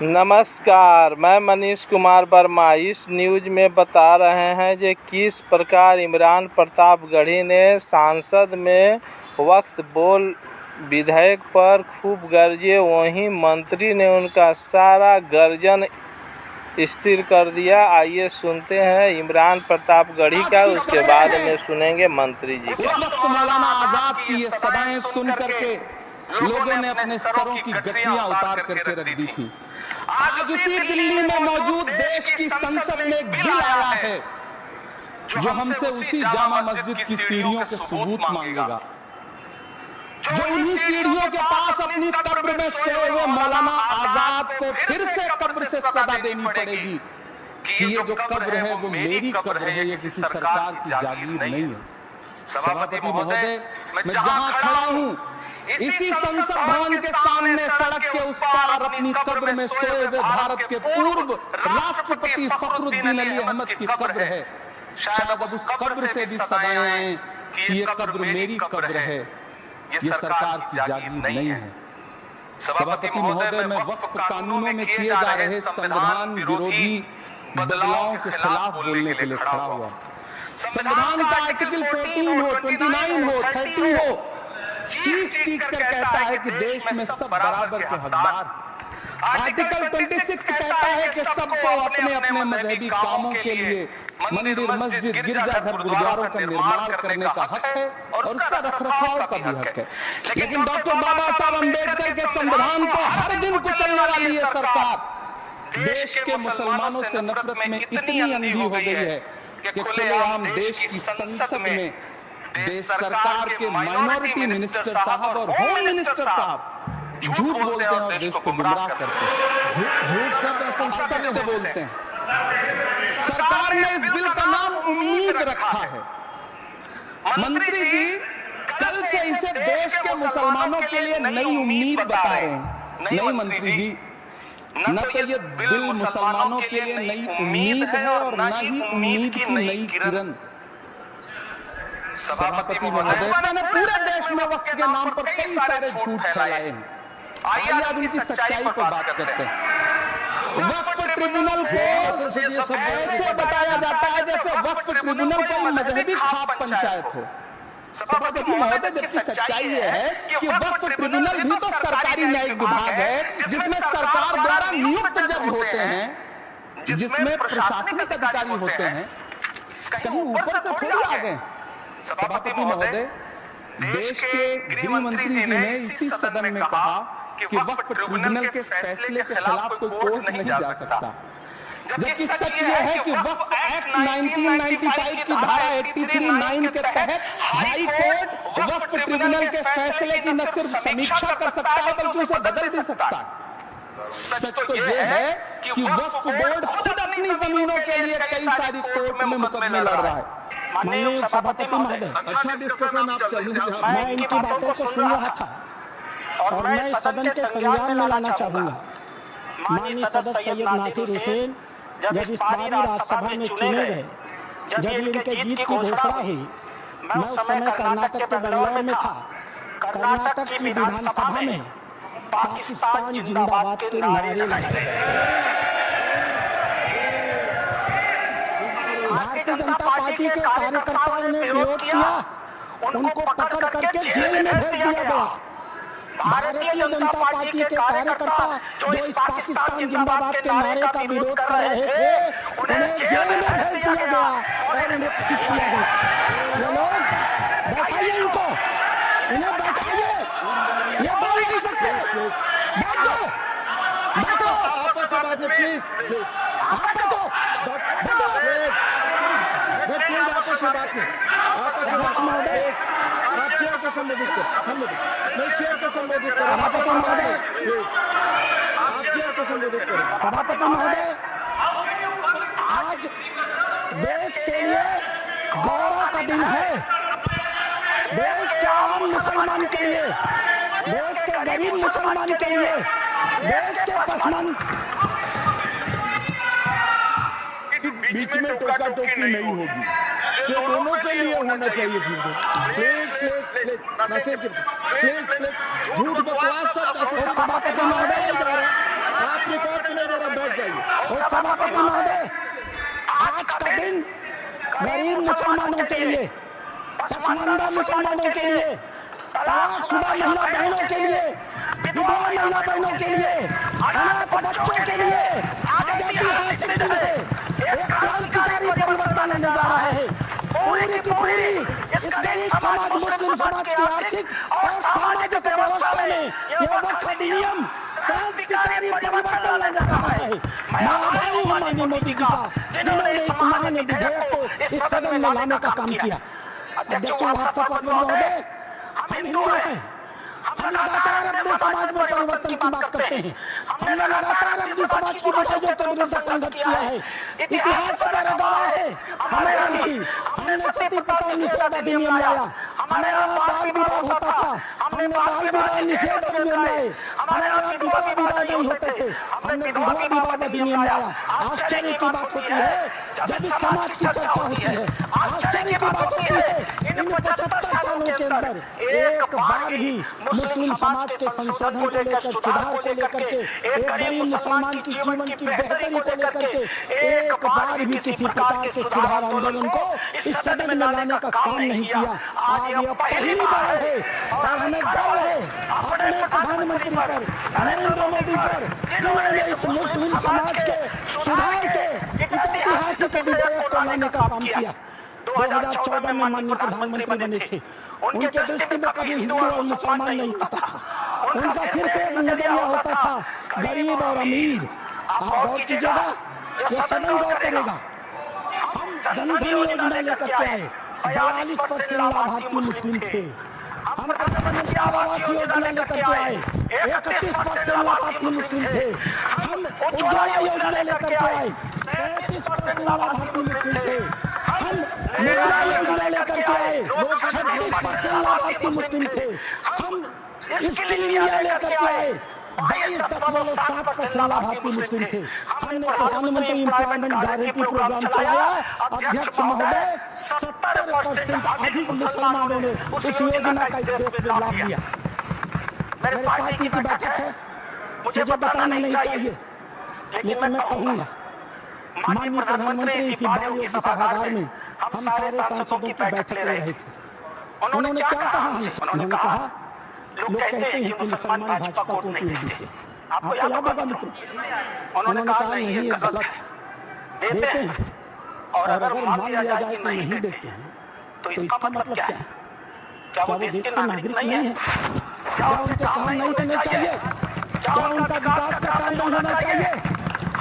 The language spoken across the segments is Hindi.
नमस्कार, मैं मनीष कुमार वर्मा। इस न्यूज में बता रहे हैं कि किस प्रकार इमरान प्रतापगढ़ी ने संसद में वक्फ बोर्ड विधेयक पर खूब गरजे, वहीं मंत्री ने उनका सारा गर्जन स्थिर कर दिया। आइए सुनते हैं इमरान प्रतापगढ़ी का, उसके बाद में सुनेंगे मंत्री जी का। मौलाना आजाद की ये सदाएं सुन करके लोगों ने अपने सरों की गठरियां उतार करके रख दी थी। आज उसी दिल्ली में मौजूद देश की संसद में एक बिल आया है जो हमसे उसी जामा मस्जिद की सीढ़ियों के सबूत मांगेगा, जो उन्हीं सीढ़ियों के पास अपनी कब्र में सोए हुए मौलाना आजाद को फिर से कब्र से सदा देनी पड़ेगी कि ये जो कब्र है वो मेरी कब्र है, ये किसी सरकार की जागीर नहीं है। सभापति महोदय, मैं जहां खड़ा हूं इसी संसद भवन के सामने सड़क के उस पार अपनी कब्र में सोए हुए भारत के पूर्व राष्ट्रपति फखरुद्दीन अली अहमद की कब्र है। शायद अब उस कब्र से भी सदाएं आए कि ये कब्र मेरी कब्र है, ये सरकार की जागीर नहीं है। सभापति महोदय, मैं वक्फ कानूनों में किए जा रहे संविधान विरोधी बदलावों के खिलाफ बोलने के लिए खड़ा हुआ। संविधान का आर्टिकल 14 हो, 29 हो, 30 हो, चीख कर कहता है कि देश में सब बराबर के हकदार। आर्टिकल 26 कहता है कि सबको अपने अपने मजहबी कामों के लिए मंदिर, मस्जिद, गिरजाघर, गुरुद्वारों का निर्माण करने का हक है और उसका रखरखाव का भी हक है। लेकिन डॉक्टर बाबा साहब अम्बेडकर के संविधान को हर दिन कुचलने वाली है सरकार। देश के मुसलमानों से नफरत में इतनी अंधी हो गई है कि खुलेआम देश की संसद में देश सरकार के माइनॉरिटी मिनिस्टर साहब और होम मिनिस्टर साहब झूठ बोलते हैं और देश को गुमराह करते हैं। झूठ शब्द सत्य बोलते हैं। सरकार ने इस बिल का नाम उम्मीद रखा है। मंत्री जी कल से इसे देश के मुसलमानों के लिए नई उम्मीद बता रहे हैं। नहीं मंत्री जी, न तो ये बिल मुसलमानों के लिए नई उम्मीद है और न ही उम्मीद की नई किरण। सभापति महोदय, मैंने पूरे देश में वक्फ के नाम पर कई सारे झूठ फैलाए हैं। आइए आज उनकी सच्चाई पर बात करते हैं। वक्फ ट्रिब्यूनल को ऐसे बताया जाता है जैसे वक्फ ट्रिब्यूनल कोई मजहबी खाप पंचायत हो। सभापति महोदय, जबकि सच्चाई ये है कि वक्फ ट्रिब्यूनल भी तो सरकारी न्यायिक विभाग है जिसमें सरकार द्वारा नियुक्त जज होते हैं, जिसमें प्रशासनिक अधिकारी होते हैं, कहीं ऊपर से थोड़ी आ गए। सभापति महोदय, देश के गृह मंत्री जी ने इसी सदन में कहा कि वक्फ ट्रिब्यूनल के फैसले के खिलाफ कोई कोर्ट नहीं जा सकता, जबकि सच ये है कि वक्फ एक्ट 1995 की धारा 83(9) के तहत हाई कोर्ट वक्फ ट्रिब्यूनल के फैसले की न सिर्फ समीक्षा कर सकता है बल्कि उसे बदल भी सकता है। सच तो ये है कि वक्फ बोर्ड खुद अपनी जमीनों के लिए कई सारी कोर्ट में मुकदमे लड़ रहा है। माननीय सभापति महोदय, अच्छा डिस्कशन आप चल रही है। मैं इनकी बातों को सुन रहा था और मैं सदन के संज्ञान में लाना चाहूंगा। माननीय सदस्य सैयद नासिर हुसैन जब इस बारी राज्यसभा में चुने गए, जब इनके जीत की घोषणा हुई, मैं उस समय कर्नाटक के बेंगलोर में था। कर्नाटक की विधानसभा में पाकिस्तान जिंदाबाद के नारे लगाए। भारतीय जनता पार्टी के कार्यकर्ताओं ने विरोध किया, उनको पकड़ करके जेल में भेज दिया गया। भारतीय जनता पार्टी के कार्यकर्ता जो इस पाकिस्तान जिंदाबाद के नारे का विरोध कर रहे थे, उन्हें जेल में भेज दिया गया और उन्हें चिट किया गया। ये लोग बैठाइए, इनको इन्हें बैठाइए, ये बोल नहीं सकते। बैठो, बैठो, आपस में बात नहीं, प्लीज आप बैठो, बैठो, प्लीज आपस में बात नहीं, आपस में बात महोदय, आप चेयर को संबोधित कर, हम नहीं चेयर को संबोधित करें। सभापति महोदय, आप चेयर को संबोधित करें। सभापति महोदय, आज देश के लिए गौरव का दिन है। देश के आम मुसलमान के लिए, देश के गरीब मुसलमान के लिए, देश के पसमंद बीच में टोका टोकी नहीं होगी, ये दोनों के लिए होना चाहिए। फिर प्लेट झूठ बकवास सब सभापति महोदय जा रहा है। स्वीकार नहीं दे रहा, बैठ जाइए। और सभापति महोदय, आज का दिन गरीब मुसलमानों के लिए, पसमानदा मुसलमानों के लिए, तलाकशुदा महिला बहनों के लिए, विधवा महिला बहनों के लिए, अनाथ बच्चों के लिए आज ऐतिहासिक दिन है। एक क्रांतिकारी परिवर्तन आने जा रहा है। पूरी की पूरी इस गरीब समाज, मुस्लिम समाज की आर्थिक और सामाजिक व्यवस्था में यह वक्फ अधिनियम क्रांतिकारी परिवर्तन लाने जा रहा है। मैं आभारी हूं माननीय मोदी जी का, जिन्होंने इस महान विधेयक को इस सदन में लाने का काम किया। अध्यक्ष उपसभापति महोदय, हम हिंदू हैं, हम लगातार अपने समाज में परिवर्तन की बात करते हैं। हमने लगातार अपने समाज की बुराइयों के विरुद्ध संघर्ष किया है। इतिहास हमारा गवाह है। हमारा नहीं, हमने सती प्रथा निषेध अधिनियम लाया, हमारा बाल विवाह होता था, हमने बाल विवाह निषेध अधिनियम लाए, हमारे यहाँ विधवा विवाह नहीं होते थे, हमने विधवा विवाह अधिनियम लाया। आश्चर्य की बात होती है जब इस समाज की चर्चा होती है, आश्चर्य की बात होती है इन 75 सालों के अंदर एक बार भी मुस्लिम समाज के संशोधन को लेकर, सुधार को लेकर के, एक गरीब मुसलमान की जीवन की बेहतरी को लेकर के एक बार भी किसी प्रकार के सुधार आंदोलन को इस सदन में लाने का काम नहीं किया। आज यह पहली बार है और हमें गर्व है अपने प्रधानमंत्री पर, नरेंद्र मोदी पर, जिन्होंने इस मुस्लिम समाज के सुधार के ऐतिहासिक विधेयक को लाने का काम किया। 2014 में माननीय प्रधानमंत्री बने थे। उनके दृष्टि में कभी हिंदू और मुसलमान नहीं होता था। उनका सिर्फ एक नजरिया होता था, गरीब और अमीर। आप गौर कीजिएगा, यह सदन गौर करेगा। हम जनधन योजना लेकर के आए, 42% लाभार्थी मुस्लिम थे। हम प्रधानमंत्री आवास योजना लेकर के आए, 31% लाभार्थी मुस्लिम थे। हम उज्ज्वला योजना लेकर के आए, 33% लाभार्थी मुस्लिम थे। हम मुद्रा योजना लेकर के आए, 36% लाभार्थी मुस्लिम थे। हम स्किल इंडिया लेकर के आए, 22.7% लाभार्थी मुस्लिम थे। हमने प्रधानमंत्री एम्प्लॉयमेंट गारंटी प्रोग्राम चलाया। अध्यक्ष महोदय, 70% अधिक मुसलमानों ने उस योजना का इस देश में लाभ लिया। मेरे पार्टी की बैठक है, मुझे बताना नहीं चाहिए, लेकिन मैं कहूंगा माननीय प्रधानमंत्री इसी बायों की सभागार में हम सारे सांसदों की बैठक ले रहे थे। उन्होंने क्या कहा हमसे? उन्होंने कहा, लोग कहते हैं कि मुसलमान भाजपा को वोट नहीं देते। आपको याद होगा मित्रों, उन्होंने कहा नहीं, ये गलत है, देते हैं। और अगर मान लिया जाए कि नहीं देते हैं तो इसका मतलब क्या है? क्या वो देश के नागरिक नहीं है? क्या उनके काम नहीं करने चाहिए? क्या उनका विकास का काम नहीं होना चाहिए?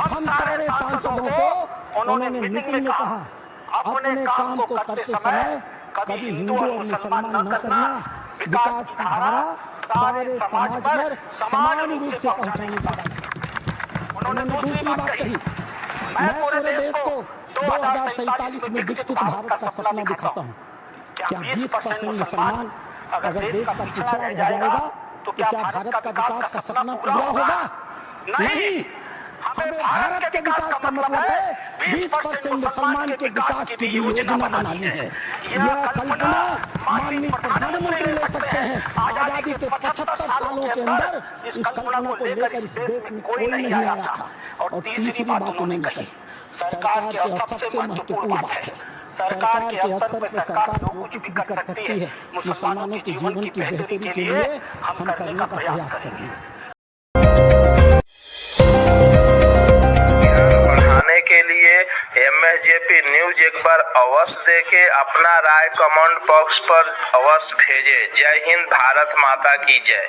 हम सारे सांसदों को उन्होंने मीटिंग में कहा, अपने काम को करते समय कभी हिंदू और मुसलमान न करना, विकास की धारा सारे समाज पर समान रूप से पहुंचानी चाहिए। उन्होंने दूसरी बात कही, मैं पूरे देश को 2047 में विकसित भारत का सपना दिखाता हूँ। क्या 20% मुसलमान अगर देश का पिछड़ा रह जाएगा तो क्या भारत का विकास का सपना पूरा होगा? नहीं। हमें भारत के विकास का मतलब है 20% मुसलमान के विकास की योजना बनानी है। यह कल्पना माननीय प्रधानमंत्री ले सकते हैं। आजादी के 75 सालों के अंदर इस कल्पना को लेकर इस देश में कोई नहीं आया था। और तीसरी बात उन्होंने कही, सरकार की सबसे महत्वपूर्ण बात है, सरकार के स्तर पर सरकार जो कुछ भी कर सकती है मुसलमानों के जीवन की बेहतरी के लिए हम करने का प्रयास करेंगे। के लिए MSJP न्यूज एक बार अवश्य देखें, अपना राय कमेंट बॉक्स पर अवश्य भेजें। जय हिंद, भारत माता की जय।